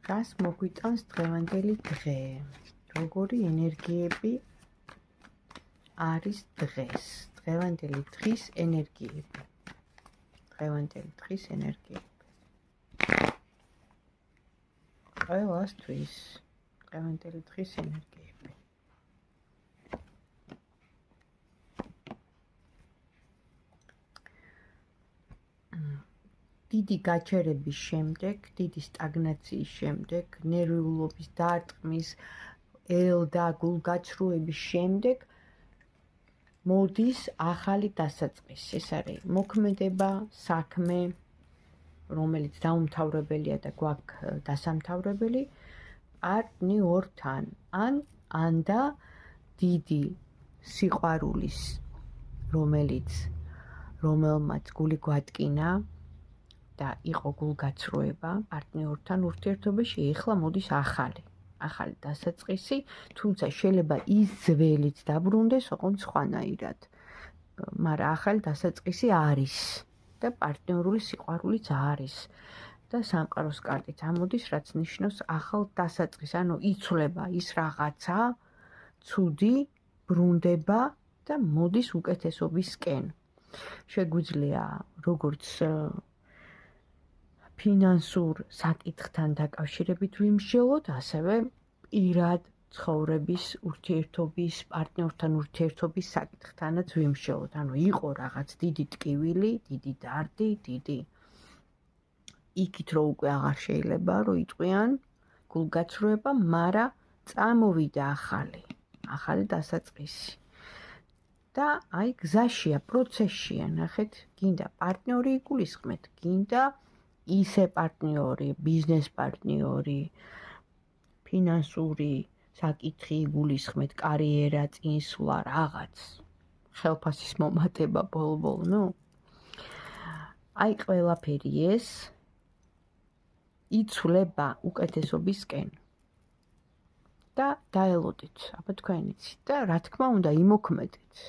რას მოგვიტანს დღევანდელი დღე? როგორი ენერგიები არის დღეს? დღევანდელი დღის ენერგიები. ყველასთვის დღევანდელი დღის ენერგიები. დიდი გაჩერების შემდეგ, დიდი სტაგნაციის შემდეგ, ნერვიულობის დარტყმის, ელდა გულგაცრუების შემდეგ მოდის ახალი დასაწყისი. ეს არის მოქმედება, საქმე, რომელიც დაუმთავრებელია და გვაქვს დასამთავრებელი პარტნიორთან, ან და დიდი სიყვარულის, რომელმაც გული გვატკინა და იყო გულგაცრუება პარტნიორთან ურთიერთობაში, ეხლა მოდის ახალი დასაწყისი, თუმცა შეიძლება ის ძველიც დაბრუნდეს, ოღონდ სხვანაირად. მაგრამ ახალი დასაწყისი არის და პარტნიორული სიყვარულიც არის. და სამყაროს კარტით ამოდის, რაც ნიშნავს ახალ დასაწყისს, ანუ იცვლება ის რაღაცა, ცუდი, ბრუნდება და მოდის უკეთესობისკენ. შეგვიძლია როგორც ფინანსურ საკითხთან დაკავშირებით ვიმსჯელოთ, ასევე პირად ცხოვრების, ურთიერთობის, პარტნიორთან ურთიერთობის საკითხთანაც ვიმსჯელოთ. ანუ იყო რაღაც დიდი ტკივილი, დიდი დარდი, დიდი იქით რომ უკვე აღარ შეიძლება რომ იტყვიან გულგაცრუება, მაგრამ წამოვიდა ახალი დასაწყისი. და აი გზაშია, პროცესშია, ნახეთ, გინდა პარტნიორი იგულისხმეთ, გინდა ისე პარტნიორი, ბიზნეს პარტნიორი, ფინანსური საკითხი იგულისხმეთ, კარიერა, წინსვლა, რაღაც ხელფასის მომატება ბოლო, აი ყველაფერი ეს იცვლება უკეთესობისკენ და დაელოდეთ, აბა თქვენიც და რა თქმა უნდა იმოქმედეთ.